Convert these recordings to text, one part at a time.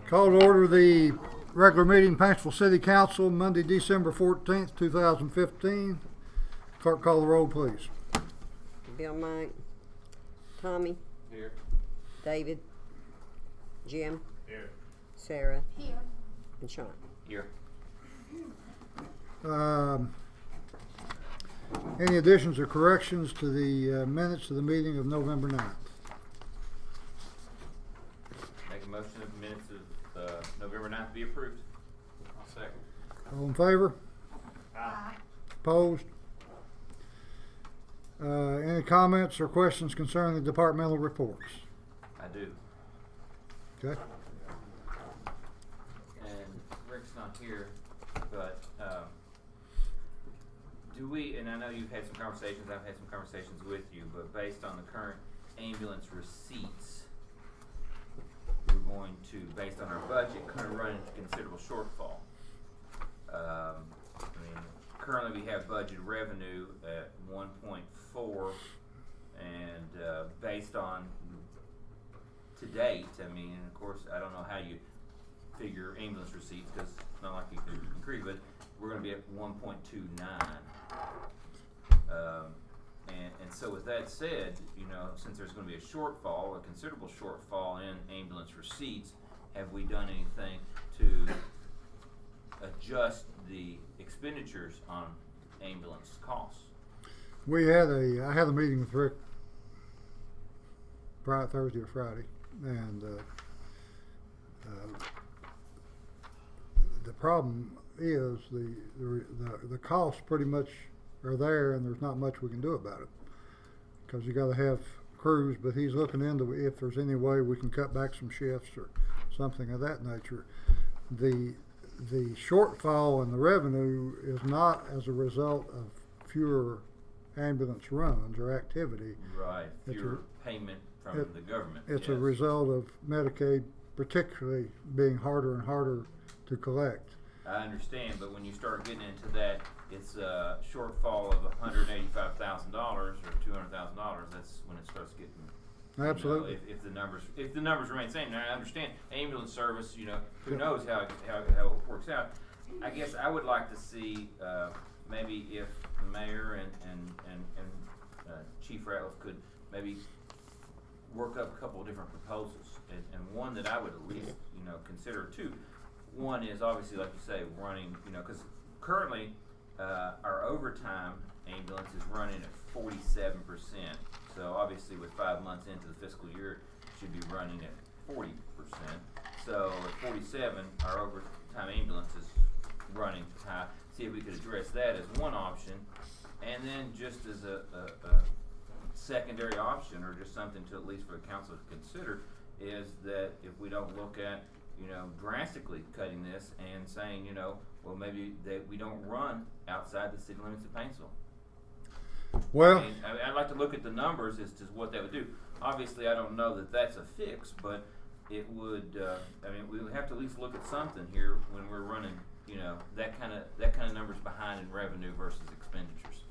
Call to order the regular meeting, Paintsville City Council, Monday, December 14th, 2015. Clerk, call the roll, please. Bill, Mike, Tommy, Here. David, Jim, Here. Sarah, Here. and Sean. Here. Any additions or corrections to the minutes of the meeting of November 9th? Make a motion that the minutes of November 9th be approved. I'll second. All in favor? Aye. Opposed? Any comments or questions concerning the departmental reports? I do. Okay. And Rick's not here, but do we, and I know you've had some conversations, I've had some conversations with you, but based on the current ambulance receipts, we're going to, based on our budget, kind of run into considerable shortfall. I mean, currently we have budget revenue at 1.4, and based on to date, I mean, and of course, I don't know how you figure ambulance receipts because it's not like you can agree, but we're going to be at 1.29. And so with that said, you know, since there's going to be a shortfall, a considerable shortfall in ambulance receipts, have we done anything to adjust the expenditures on ambulance costs? I had a meeting with Rick Thursday or Friday, and the problem is the costs pretty much are there, and there's not much we can do about it because you got to have crews. But he's looking into if there's any way we can cut back some shifts or something of that nature. The shortfall in the revenue is not as a result of fewer ambulance runs or activity. Right, fewer payment from the government. It's yes. a result of Medicaid particularly being harder and harder to collect. I understand, but when you start getting into that, it's a shortfall of $185,000 or $200,000. That's when it starts getting. Absolutely. You know, if the numbers remain the same, now I understand ambulance service. You know, who knows how it works out. I guess I would like to see maybe if the mayor and Chief Ratliff could maybe work up a couple of different proposals, and one that I would at least consider too. One is obviously, like you say, running, because currently our overtime ambulance is running at 47%. So obviously with 5 months into the fiscal year, it should be running at 40%. So at 47, our overtime ambulance is running high. See if we could address that as one option. And then just as a secondary option, or just something to at least for the council to consider, is that if we don't look at drastically cutting this and saying, well, maybe that we don't run outside the city limits of Paintsville. Well, I'd like to look at the numbers as to what that would do. Obviously, I don't know that that's a fix, but it would. We would have to at least look at something here when we're running, that kind of numbers behind in revenue versus expenditures.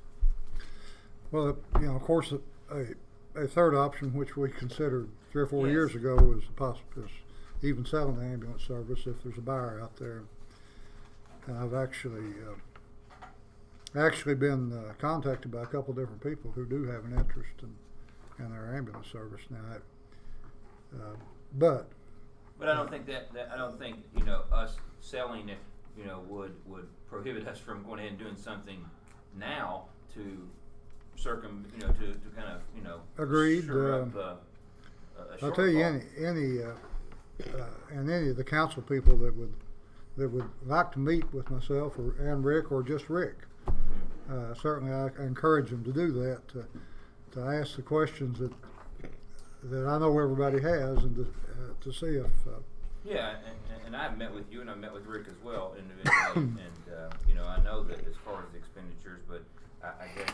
well, of course, a third option, which we considered 3 or 4 Yes. years ago, was even selling the ambulance service if there's a buyer out there. And I've actually been contacted by a couple different people who do have an interest in our ambulance service now. But I don't think that I don't think us selling it would prohibit us from going ahead and doing something now to to kind of agreed. Sure up, I'll tell you, any of the council people that would like to meet with myself and Rick, or just Rick, certainly I encourage them to do that, to ask the questions that I know everybody has, and to see if. Yeah, and I've met with you, and I've met with Rick as well individually, and I know that as far as the expenditures, but I guess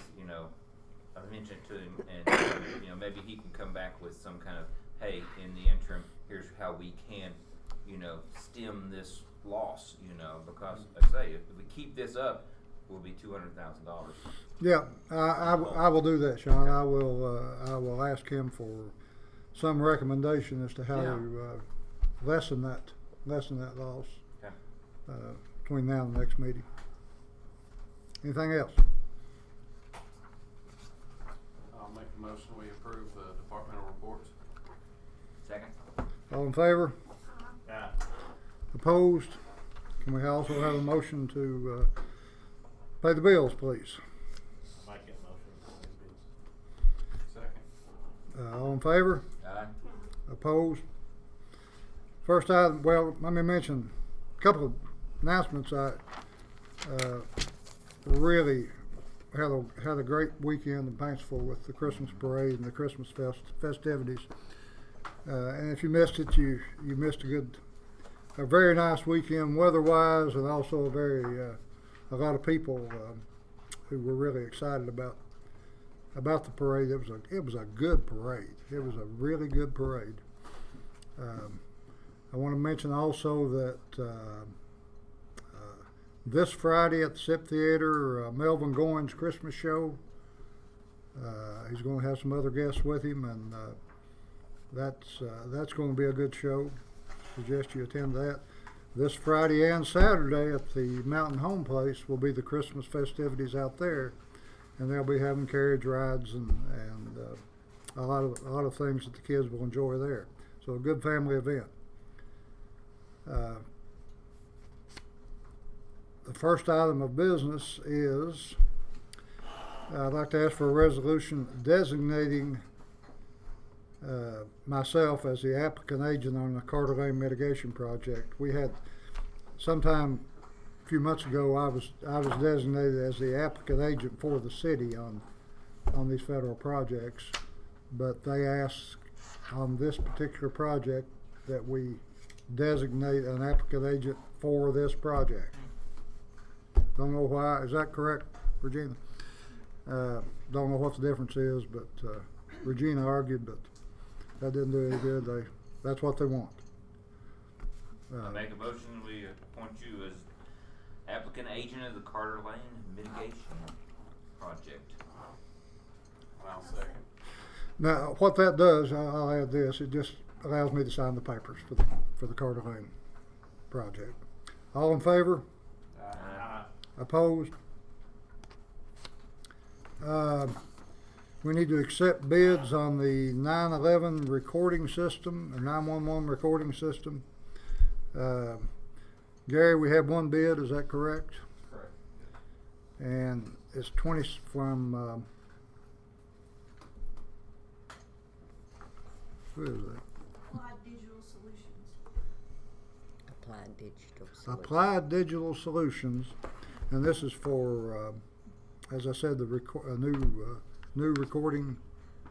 I mentioned to him, and maybe he can come back with some kind of, hey, in the interim, here's how we can stem this loss, because like I say, if we keep this up, we'll be $200,000. Yeah, I will do that, Sean. I will ask him for some recommendation as to how Yeah. to lessen that loss Okay. between now and the next meeting. Anything else? I'll make a motion, we approve the departmental reports. Second. All in favor? Aye. Opposed? Can we also have a motion to pay the bills, please? Make that motion. Second. All in favor? Aye. Opposed? First item, well, let me mention a couple of announcements. I really had a great weekend in Paintsville with the Christmas parade and the Christmas festivities. And if you missed it, you missed a very nice weekend weather-wise, and also a lot of people who were really excited about the parade. It was a good parade. It was a really good parade. I want to mention also that this Friday at the SIP Theater, Melvin Goins' Christmas show. He's going to have some other guests with him, and that's going to be a good show. Suggest you attend that. This Friday and Saturday at the Mountain Home Place will be the Christmas festivities out there, and they'll be having carriage rides and a lot of things that the kids will enjoy there. So a good family event. The first item of business is I'd like to ask for a resolution designating myself as the applicant agent on the Carter Lane mitigation project. We had sometime a few months ago I was designated as the applicant agent for the city on these federal projects, but they asked on this particular project that we designate an applicant agent for this project. Don't know why. Is that correct, Regina? Don't know what the difference is, but Regina argued, but that didn't do any good. That's what they want. I make a motion, we appoint you as applicant agent of the Carter Lane mitigation project. I'll second. Now, what that does, I'll add this. It just allows me to sign the papers for the Carter Lane project. All in favor? Aye. Opposed? We need to accept bids on the 911 recording system, or 911 recording system. Gary, we have one bid, is that correct? Correct. And it's 20 from, who is that? Applied Digital Solutions. Applied Digital Solutions. Applied Digital Solutions, and this is for, as I said, the new recording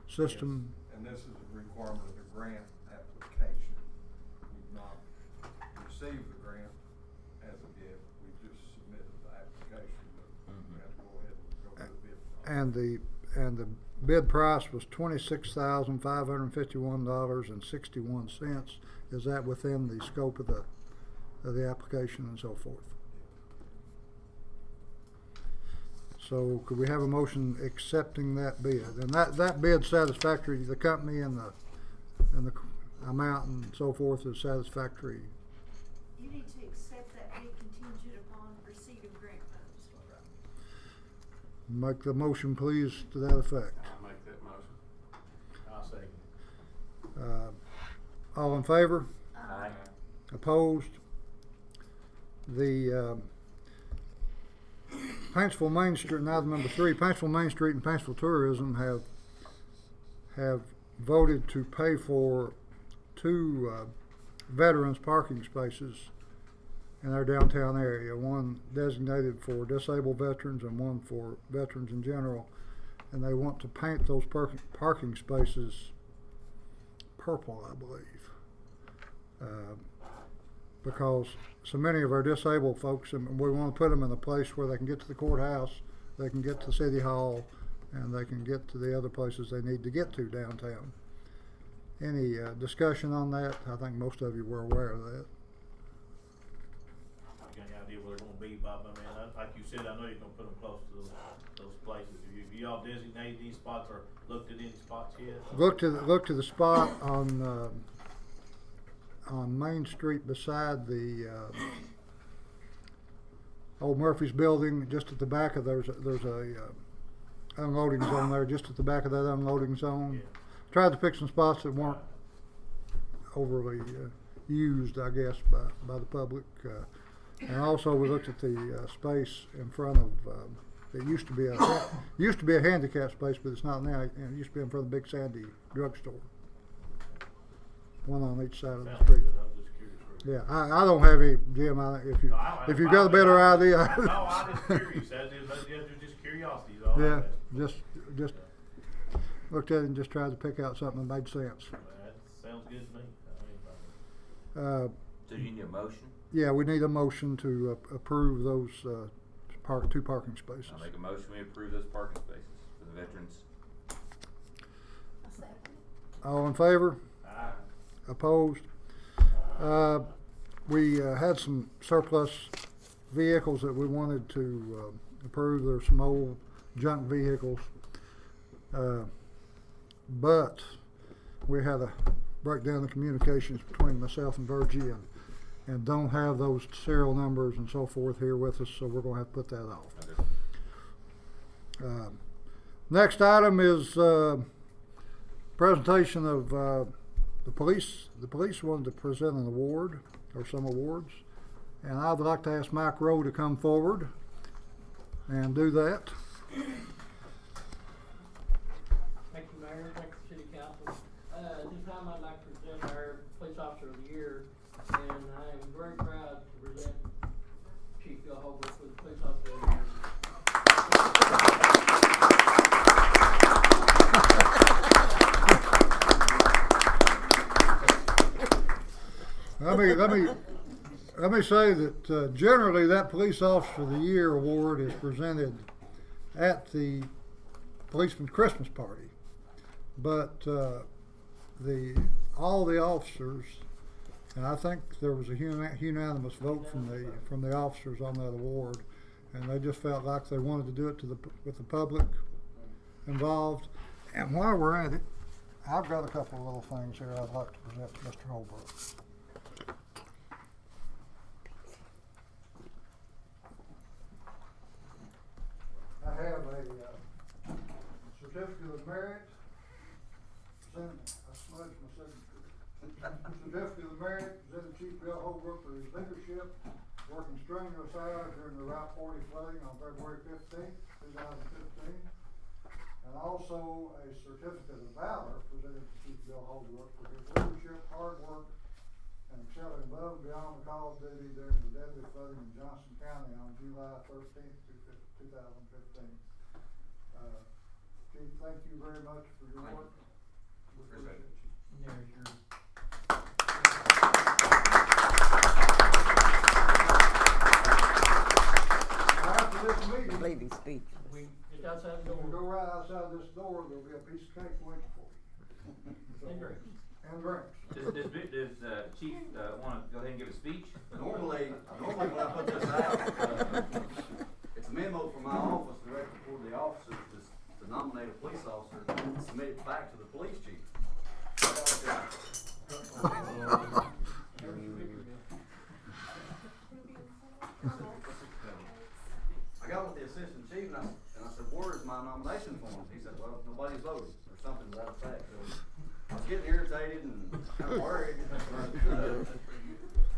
system. Yes. And this is a requirement of the grant application. We've not received the grant as of yet. We just submitted the application, but we have to go ahead and go to the bid process. And the bid price was $26,551.61. Is that within the scope of the application and so forth? So could we have a motion accepting that bid? And that bid satisfactory to the company, and the amount and so forth is satisfactory. You need to accept that bid contingent upon receipt of grant funds. Make the motion, please, to that effect. I'll make that motion. I'll second. All in favor? Aye. Opposed? The Paintsville Main Street, now number 3, Paintsville Main Street and Paintsville Tourism have voted to pay for 2 veterans parking spaces in our downtown area, one designated for disabled veterans and one for veterans in general, and they want to paint those parking spaces purple, I believe, because so many of our disabled folks, and we want to put them in a place where they can get to the courthouse, they can get to City Hall, and they can get to the other places they need to get to downtown. Any discussion on that? I think most of you were aware of that. You got any idea where they're gonna be, Bob? I mean, like you said, I know you're gonna put them close to those places. Y'all designated these spots or looked at any spots yet? Look to the spot on Main Street beside the old Murphy's building. Just at the back of there's a unloading zone there. Just at the back of that unloading zone. Yeah. Tried to pick some spots that weren't overly used, I guess, by the public. And also we looked at the space in front of. It used to be a handicap space, but it's not now. It used to be in front of the Big Sandy drugstore. One on each side of the Sounds street. good. I'm just curious. Yeah, I don't have any, Jim. If you've got a better idea. No, I'm just curious. That's just curiosity. Is all Yeah, I'm asking. just looked at it and just tried to pick out something that made sense. That sounds good to me. I mean, So you need a motion? Yeah, we need a motion to approve those two parking spaces. I'll make a motion, we approve those parking spaces for the veterans. A second. All in favor? Aye. Opposed? We had some surplus vehicles that we wanted to approve. There's some old junk vehicles. But we had a breakdown in communications between myself and Virgie and don't have those serial numbers and so forth here with us, so we're going to have to put that off. Okay. Next item is presentation of the police. The police wanted to present an award or some awards, and I'd like to ask Mike Rowe to come forward and do that. Thank you, Mayor. Thank you, City Council. This time I'd like to present our Police Officer of the Year, and I am very proud to present Chief Bill Holbrook for the Police Officer of the Year. Let me say that generally that Police Officer of the Year award is presented at the policeman's Christmas party, but all the officers, and I think there was a unanimous vote from the officers on that award, and they just felt like they wanted to do it with the public involved. And while we're at it, I've got a couple of little things here I'd like to present to Mr. Holbrook. I have a certificate of merit. I smudged my signature. Certificate of merit presented Chief Bill Holbrook for his leadership, working strenuous hours during the Route 40 flooding on February 15th, 2015. And also a certificate of valor presented to Chief Bill Holbrook for his leadership, hard work, and excelling above and beyond the call of duty during the deadly flooding in Johnson County on July 13th, 2015. Chief, thank you very much for your work. We appreciate it. There's your After this meeting, Lady speech. just outside the if you go door. right outside this door, there'll be a piece of cake waiting for you. And drinks. And drinks. Does Chief want to go ahead and give a speech? Normally when I put this out, it's a memo from my office directed for the officers to nominate a police officer and submit it back to the police chief. I got with the assistant chief and I said, where is my nomination form? He said, well, nobody's voted, or something to that effect. So I was getting irritated and kind of worried.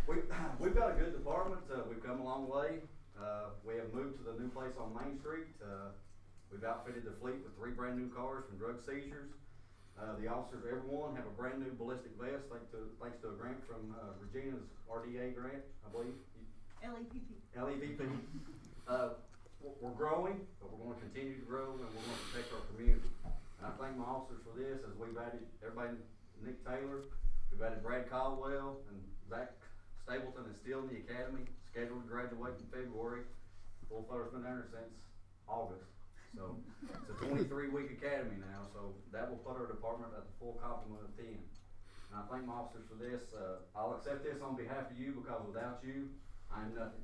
We've got a good department. We've come a long way. We have moved to the new place on Main Street. We've outfitted the fleet with 3 brand new cars from drug seizures. The officers, everyone, have a brand new ballistic vest thanks to a grant from Regina's RDA grant, I believe. LEVP. We're growing, but we're going to continue to grow, and we're going to protect our community. And I thank my officers for this, as we've added everybody, Nick Taylor, we've added Brad Caldwell, and Zach Stapleton is still in the academy, scheduled to graduate in February. Full Flutter's been there since August. So it's a 23-week academy now, so that will put our department at the full complement of 10. And I thank my officers for this. I'll accept this on behalf of you, because without you, I'm nothing.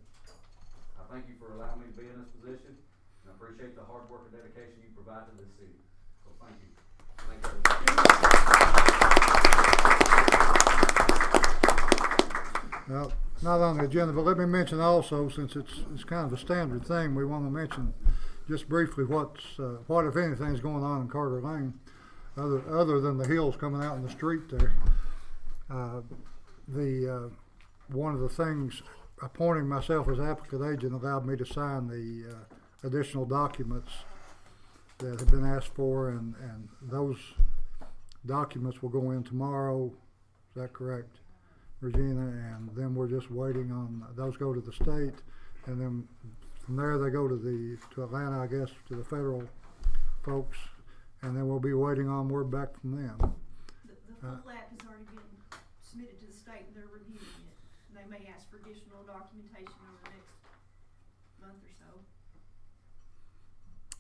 I thank you for allowing me to be in this position, and I appreciate the hard work and dedication you provide to this city. So thank you. Thank you. Well, not on the agenda, but let me mention also, since it's kind of a standard thing, we want to mention just briefly what if anything is going on in Carter Lane, other than the hills coming out in the street there. One of the things, appointing myself as applicant agent allowed me to sign the additional documents that have been asked for, and those documents will go in tomorrow. Is that correct, Regina? And then we're just waiting on those go to the state, and then from there they go to Atlanta, I guess, to the federal folks, and then we'll be waiting on word back from them. The full app has already been submitted to the state and they're reviewing it. And they may ask for additional documentation over the next month or so.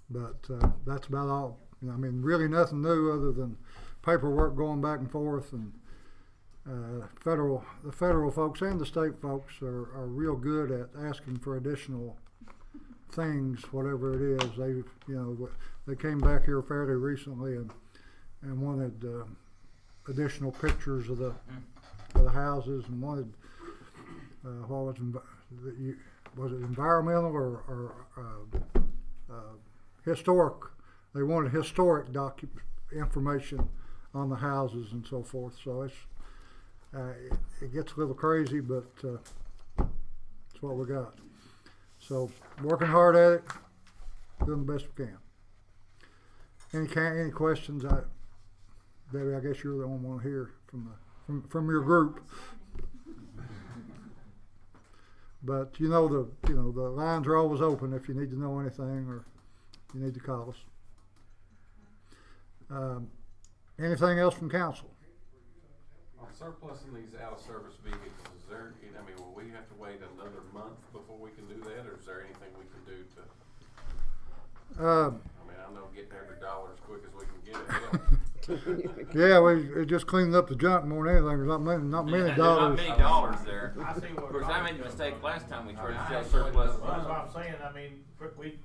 But that's about all. You know, I mean, really nothing new other than paperwork going back and forth, and the federal folks and the state folks are real good at asking for additional things, whatever it is. They came back here fairly recently and wanted additional pictures of the houses, and wanted was it environmental or historic? They wanted historic information on the houses and so forth. So it gets a little crazy, but it's what we got. So working hard at it, doing the best we can. Any questions? Debbie, I guess you're the only one here from your group. But the lines are always open if you need to know anything or you need to call us. Anything else from council? On surplusing these out-of-service vehicles, will we have to wait another month before we can do that, or is there anything we can do to? I know getting every dollar as quick as we can get it. Yeah, we just cleaned up the junk more than anything. There's not many dollars. Not many dollars there. I see what. Of course, I made a mistake last time we tried to sell That's surplus. what I'm saying.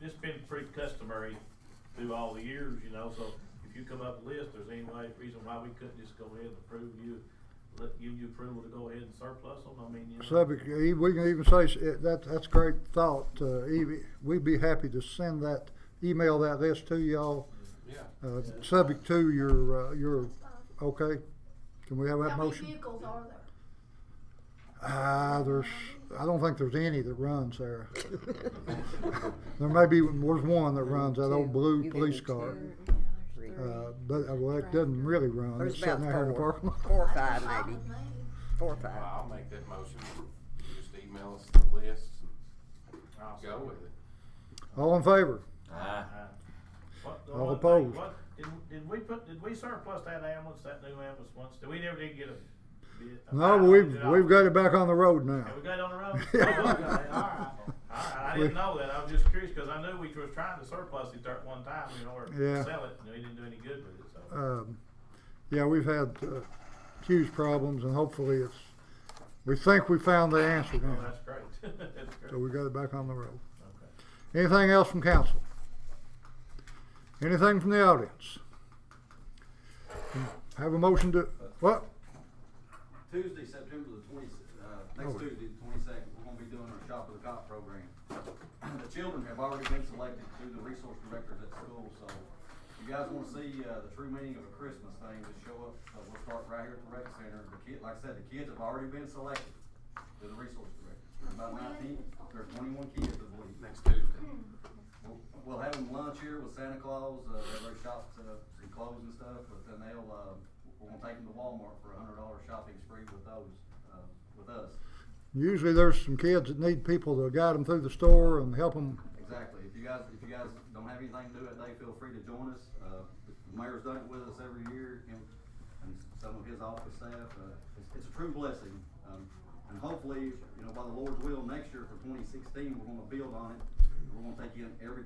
It's been pretty customary through all the years, so if you come up with a list, there's any reason why we couldn't just go ahead and give you approval to go ahead and surplus them? Subject, we can even say that's a great thought. We'd be happy to email that list to y'all. Yeah. Subject to your okay. Can we have that motion? How many vehicles are there? I don't think there's any that runs there. There's one that runs, that old blue police car. But it doesn't really run. There's It's sitting about there in the parking lot. 4 or 5 maybe. 4 or 5. Well, I'll make that motion. Just email us the list and go with it. All in favor? All opposed? Did we surplus that ambulance, that new ambulance once? Did we never get a bid? No, but we've got it back on the road now. Have we got it on the road? Oh, okay. All right. I didn't know that. I was just curious because I knew we was trying to surplus it at one time, or sell it, and we didn't do any good with it. So. Yeah, we've had huge problems, and hopefully we think we found the answer now. Oh, that's great. That's great. So we got it back on the road. Okay. Anything else from council? Anything from the audience? Have a motion to, what? Tuesday, September the 20th, next Tuesday, the 22nd, we're gonna be doing our Shop with the Cop program. The children have already been selected through the resource directors at school, so if you guys wanna see, the true meaning of a Christmas thing, just show up. So we'll start right here at the rec center. Like I said, the kids have already been selected to the resource directors. There's about 19, there's 21 kids, I believe. Next Tuesday. We'll have them lunch here with Santa Claus, everybody shops, some clothes and stuff, but then we're gonna take them to Walmart for a $100 shopping spree with those, with us. Usually there's some kids that need people to guide them through the store and help them. Exactly. If you guys don't have anything to do that day, feel free to join us. The mayor's done it with us every year, and some of his office staff. It's a true blessing. And hopefully, by the Lord's will, next year for 2016, we're gonna build on it. We're gonna take in every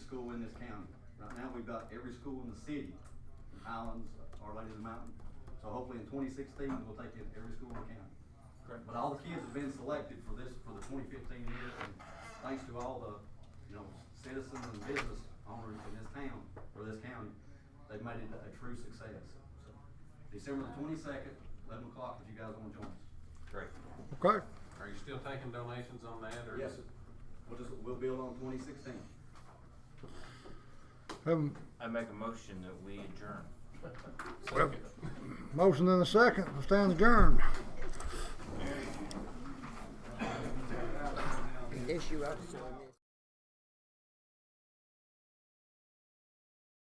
school in this county. Right now, we've got every school in the city, in Highlands, Our Lady of the Mountain. So hopefully in 2016, we'll take in every school in the county. But all the kids have been selected for the 2015 year, and thanks to all the, citizens and business owners in this town, or this county, they've made it a true success. So, December the 22nd, 11 o'clock, if you guys wanna join us. Great. Okay. Are you still taking donations on that, or? Yes, sir. We'll build on 2016. I make a motion that we adjourn. Well, motion and a second, we stand adjourned. Yes, you ought to join this.